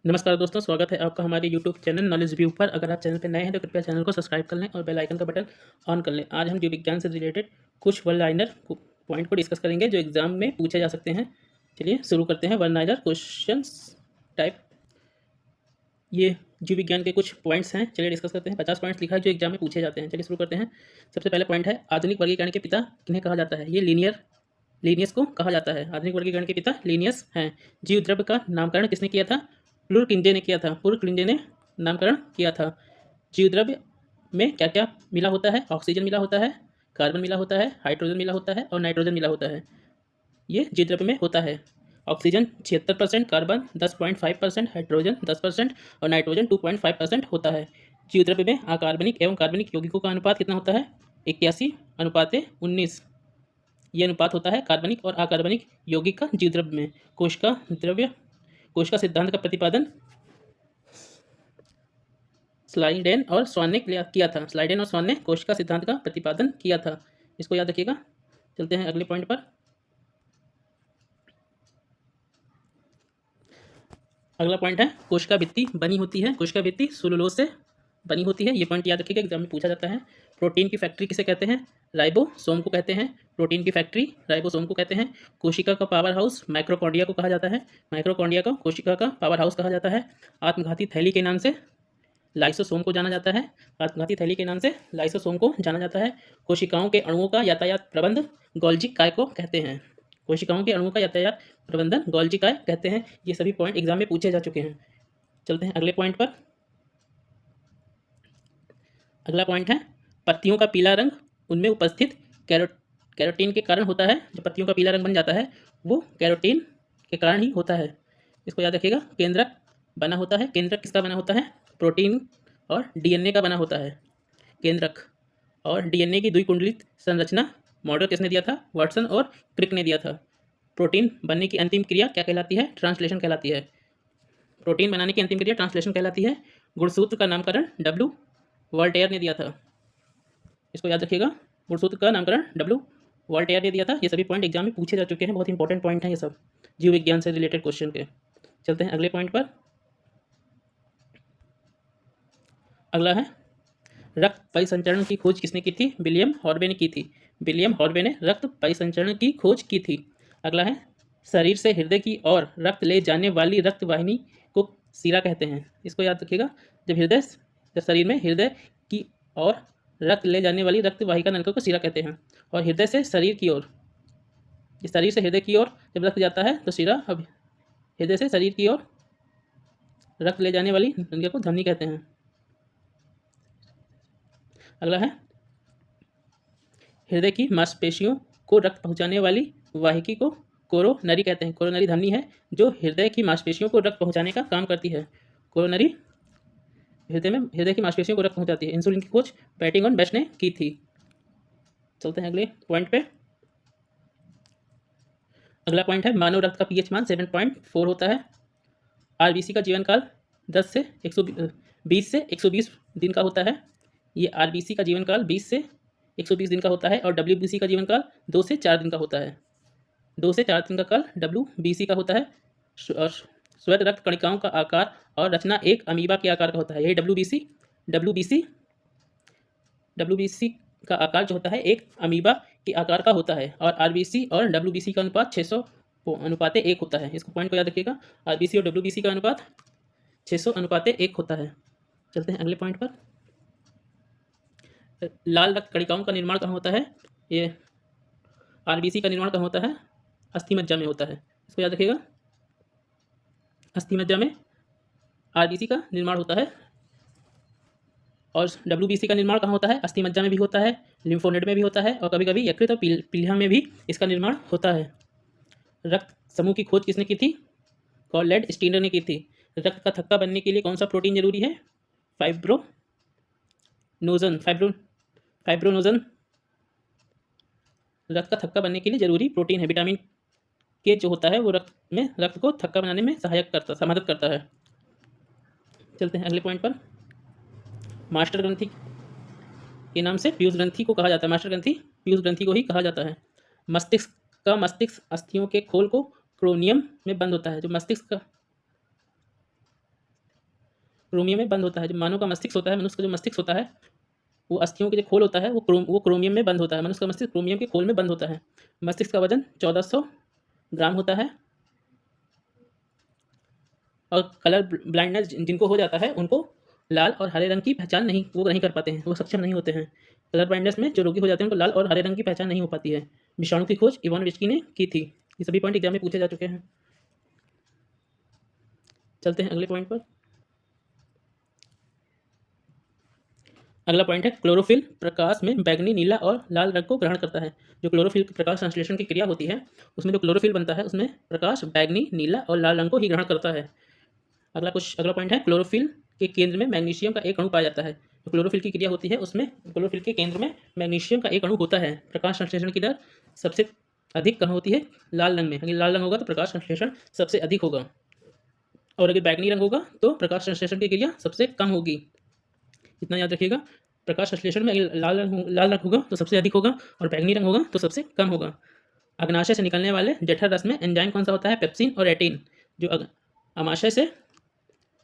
नमस्कार दोस्तों, स्वागत है आपका हमारे यूट्यूब चैनल नॉलेज व्यू पर। अगर आप चैनल पर नए हैं तो कृपया चैनल को सब्सक्राइब कर लें और बेल आइकन का बटन ऑन कर लें। आज हम जीव विज्ञान से रिलेटेड कुछ वन लाइनर पॉइंट को डिस्कस करेंगे जो एग्जाम में पूछे जा सकते हैं। चलिए शुरू करते हैं। वन लाइनर क्वेश्चंस टाइप, ये जीव विज्ञान के कुछ पॉइंट्स हैं। चलिए डिस्कस करते हैं। 50 पॉइंट्स लिखा है जो एग्जाम में पूछे जाते हैं। चलिए शुरू करते हैं। सबसे पहले पॉइंट है, आधुनिक वर्गीकरण के पिता किन्हें कहा जाता है? ये लीनियस को कहा जाता है। आधुनिक वर्गीकरण के पिता लीनियस हैं। जीव द्रव्य का नामकरण किसने किया था? प्लुरकिंजे ने किया था। प्लुरकिंजे ने नामकरण किया था। जीव द्रव्य में क्या क्या मिला होता है? ऑक्सीजन मिला होता है, कार्बन मिला होता है, हाइड्रोजन मिला होता है और नाइट्रोजन मिला होता है। ये जीव द्रव्य में होता है। ऑक्सीजन 76%, कार्बन 10.5%, हाइड्रोजन 10% और नाइट्रोजन 2.5% होता है। जीव द्रव्य में अकार्बनिक एवं कार्बनिक यौगिकों का अनुपात कितना होता है? 81:19। ये अनुपात होता है कार्बनिक और अकार्बनिक यौगिक का जीव द्रव्य में। कोश का सिद्धांत का प्रतिपादन स्लाइडेन और स्वान ने किया था। स्लाइडेन और स्वान ने कोश का सिद्धांत का प्रतिपादन किया था। इसको याद रखिएगा। चलते हैं अगले पॉइंट पर। अगला पॉइंट है, कोशिका भित्ति बनी होती है। कोशिका भित्ति सेलुलोज से बनी होती है। ये पॉइंट याद रखिएगा, एग्जाम में पूछा जाता है। प्रोटीन की फैक्ट्री किसे कहते हैं? राइबोसोम को कहते हैं। प्रोटीन की फैक्ट्री राइबोसोम को कहते हैं। कोशिका का पावर हाउस माइक्रोकॉन्ड्रिया को कहा जाता है। माइक्रोकॉन्ड्रिया को कोशिका का पावर हाउस कहा जाता है। आत्मघाती थैली के नाम से लाइसोसोम को जाना जाता है। आत्मघाती थैली के नाम से लाइसोसोम को जाना जाता है। कोशिकाओं के अणुओं का यातायात प्रबंध गोल्जी काय को कहते हैं। कोशिकाओं के अणुओं का यातायात प्रबंधन गोल्जी काय कहते हैं। ये सभी पॉइंट एग्जाम में पूछे जा चुके हैं। चलते हैं अगले पॉइंट पर। अगला पॉइंट है, पत्तियों का पीला रंग उनमें उपस्थित कैरोटीन के कारण होता है। जो पत्तियों का पीला रंग बन जाता है वो कैरोटीन के कारण ही होता है। इसको याद रखिएगा। केंद्रक बना होता है। केंद्रक किसका बना होता है? प्रोटीन और डीएनए का बना होता है। केंद्रक और डीएनए की द्विकुंडलित संरचना मॉडल किसने दिया था? वाटसन और क्रिक ने दिया था। प्रोटीन बनने की अंतिम क्रिया क्या कहलाती है? ट्रांसलेशन कहलाती है। प्रोटीन बनाने की अंतिम क्रिया ट्रांसलेशन कहलाती है। गुणसूत्र का नामकरण डब्ल्यू वॉल्टेयर ने दिया था। इसको याद रखिएगा। गुणसूत्र का नामकरण डब्ल्यू वॉल्टेयर ने दिया था। ये सभी पॉइंट एग्जाम में पूछे जा चुके हैं। बहुत इंपॉर्टेंट पॉइंट हैं ये सब, जीव विज्ञान से रिलेटेड क्वेश्चन के। चलते हैं अगले पॉइंट पर। अगला है, रक्त परिसंचरण की खोज किसने की थी? विलियम हॉर्वे ने की थी। विलियम हॉर्वे ने रक्त परिसंचरण की खोज की थी। अगला है, शरीर से हृदय की ओर रक्त ले जाने वाली रक्त वाहिनी को शिरा कहते हैं। इसको याद रखिएगा। जब शरीर में हृदय की ओर रक्त ले जाने वाली रक्त वाहिका नलिका को शिरा कहते हैं। और हृदय से शरीर की ओर, शरीर से हृदय की ओर जब रक्त जाता है तो शिरा। अब हृदय से शरीर की ओर रक्त ले जाने वाली नलिका को धमनी कहते हैं। अगला है, हृदय की मांसपेशियों को रक्त पहुंचाने वाली वाहिकी को कोरोनरी कहते हैं। कोरोनरी धमनी है जो हृदय की मांसपेशियों को रक्त पहुंचाने का काम करती है। कोरोनरी हृदय की मांसपेशियों को रक्त पहुंचाती है। इंसुलिन की खोज पैटिंग ऑन बेस्ट ने की थी। चलते हैं अगले पॉइंट पे। अगला पॉइंट है, मानव रक्त का पीएच मान 7.4 होता है। आरबीसी का जीवन काल 10 से 120 दिन का होता है। ये आरबीसी का जीवन काल 20 से 120 दिन का होता है। और डब्ल्यूबीसी का जीवन काल 2 से 4 दिन का होता है। 2 से 4 दिन का काल डब्ल्यूबीसी का होता है। और श्वेत रक्त कणिकाओं का आकार और रचना एक अमीबा के आकार का होता है। यही डब्ल्यूबीसी का आकार जो होता है एक अमीबा के आकार का होता है। और आरबीसी और डब्ल्यूबीसी का अनुपात 600 अनुपाते 1 होता है। इसको पॉइंट को याद रखिएगा। आरबीसी और डब्ल्यूबीसी का अनुपात 600 अनुपाते 1 होता है। चलते हैं अगले पॉइंट पर। लाल रक्त कणिकाओं का निर्माण कहाँ होता है? ये आरबीसी का निर्माण कहाँ होता है? अस्थि मज्जा में होता है। इसको याद रखिएगा। अस्थि मज्जा में आरबीसी का निर्माण होता है। और डब्ल्यूबीसी का निर्माण कहाँ होता है? अस्थि मज्जा में भी होता है, लिम्फोनेड में भी होता है और कभी कभी यकृत और पीलिया में भी इसका निर्माण होता है। रक्त समूह की खोज किसने की थी? कॉललेड स्टीनर ने की थी। रक्त का थक्का बनने के लिए कौन सा प्रोटीन जरूरी है? फाइब्रोनोजन रक्त का थक्का बनने के लिए जरूरी प्रोटीन है। विटामिन के जो होता है वो रक्त को थक्का बनाने में मदद करता है। चलते हैं अगले पॉइंट पर। मास्टर ग्रंथि के नाम से पीयूष ग्रंथि को कहा जाता है। मास्टर ग्रंथि पीयूष ग्रंथि को ही कहा जाता है। मस्तिष्क अस्थियों के खोल को क्रोनियम में बंद होता है। जो मस्तिष्क का क्रोमियम में बंद होता है। जो मानव का मस्तिष्क होता है, मनुष्य का जो मस्तिष्क होता है, वो अस्थियों के जो खोल होता है वो क्रोमियम में बंद होता है। मनुष्य का मस्तिष्क क्रोमियम के खोल में बंद होता है। मस्तिष्क का वजन 1400 ग्राम होता है। और कलर ब्लाइंडनेस जिनको हो जाता है उनको लाल और हरे रंग की पहचान नहीं कर पाते हैं, वो सक्षम नहीं होते हैं। कलर ब्लाइंडनेस में जो रोगी हो जाते हैं उनको लाल और हरे रंग की पहचान नहीं हो पाती है। विषाणु की खोज इवान विस्की ने की थी। ये सभी पॉइंट एग्जाम में पूछे जा चुके हैं। चलते हैं अगले पॉइंट पर। अगला पॉइंट है क्लोरोफिल प्रकाश में बैंगनी, नीला और लाल रंग को ग्रहण करता है। जो क्लोरोफिल प्रकाश संश्लेषण की क्रिया होती है उसमें जो क्लोरोफिल बनता है उसमें प्रकाश बैंगनी, नीला और लाल रंग को ही ग्रहण करता है। अगला पॉइंट है क्लोरोफिल के केंद्र में मैग्नीशियम का एक अणु पाया जाता है। जो क्लोरोफिल की क्रिया होती है उसमें क्लोरोफिल के केंद्र में मैग्नीशियम का एक अणु होता है। प्रकाश संश्लेषण की दर सबसे अधिक कहाँ होती है? लाल रंग में। अगर लाल रंग होगा तो प्रकाश संश्लेषण सबसे अधिक होगा, और अगर बैंगनी रंग होगा तो प्रकाश संश्लेषण की क्रिया सबसे कम होगी। इतना याद रखिएगा। प्रकाश संश्लेषण में अगर लाल रंग होगा तो सबसे अधिक होगा, और बैंगनी रंग होगा तो सबसे कम होगा। अग्नाशय से निकलने वाले जठर रस में एंजाइम कौन सा होता है? पेप्सिन और एटिन। जो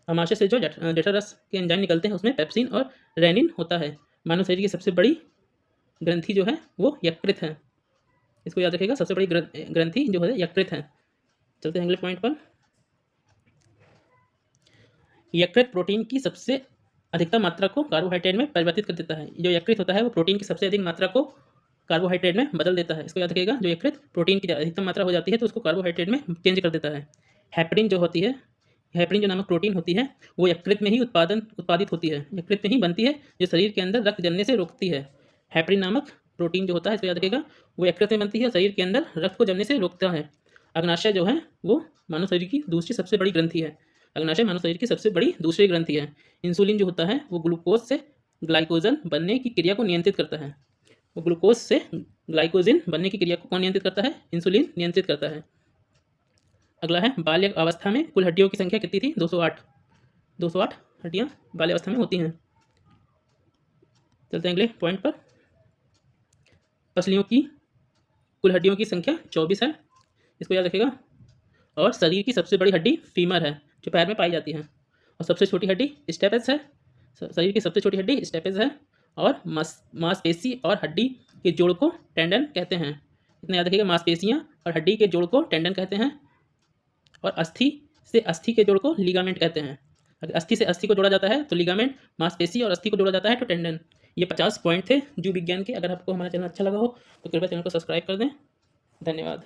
अमाशय से जो जठर रस के एंजाइम निकलते हैं उसमें पेप्सिन और रेनिन होता है। मानव शरीर की सबसे बड़ी ग्रंथि जो है वो यकृत है। इसको याद रखिएगा, सबसे बड़ी ग्रंथि जो है यकृत है। चलते हैं अगले पॉइंट पर। यकृत प्रोटीन की सबसे अधिकतम मात्रा को कार्बोहाइड्रेट में परिवर्तित कर देता है। जो यकृत होता है वो प्रोटीन की सबसे अधिक मात्रा को कार्बोहाइड्रेट में बदल देता है। इसको याद रखिएगा, जो यकृत प्रोटीन की अधिकतम मात्रा हो जाती है तो उसको कार्बोहाइड्रेट में चेंज कर देता है। हेपरिन जो होती है, हेपरिन जो नामक प्रोटीन होती है वो यकृत में ही उत्पादित होती है, यकृत में ही बनती है, जो शरीर के अंदर रक्त जमने से रोकती है। हेपरिन नामक प्रोटीन जो होता है, इसको याद रखिएगा, वो यकृत में बनती है और शरीर के अंदर रक्त को जमने से रोकता है। अग्नाशय जो है वो मानव शरीर की दूसरी सबसे बड़ी ग्रंथि है। अग्नाशय मानव शरीर की सबसे बड़ी दूसरी ग्रंथि है। इंसुलिन जो होता है वो ग्लूकोज से ग्लाइकोजन बनने की क्रिया को नियंत्रित करता है। वो ग्लूकोज से ग्लाइकोजन बनने की क्रिया को कौन नियंत्रित करता है? इंसुलिन नियंत्रित करता है। अगला है बाल्य अवस्था में कुल हड्डियों की संख्या कितनी थी? 208। 208 हड्डियां बाल्य अवस्था में होती हैं। चलते हैं अगले पॉइंट पर। पसलियों की कुल हड्डियों की संख्या 24 है, इसको याद रखिएगा। और शरीर की सबसे बड़ी हड्डी फीमर है, जो पैर में पाई जाती है। और सबसे छोटी हड्डी स्टेपेस है। शरीर की सबसे छोटी हड्डी स्टेपेस है। और मांसपेशी और हड्डी के जोड़ को टेंडन कहते हैं। इतना याद रखिएगा, मांसपेशियां और हड्डी के जोड़ को टेंडन कहते हैं। और अस्थि से अस्थि के जोड़ को लिगामेंट कहते हैं। अगर अस्थि से अस्थि को जोड़ा जाता है तो लिगामेंट, मांसपेशी और अस्थि को जोड़ा जाता है तो टेंडन। ये 50 पॉइंट थे जीव विज्ञान के। अगर आपको हमारा चैनल अच्छा लगा हो तो कृपया चैनल को सब्सक्राइब कर दें। धन्यवाद।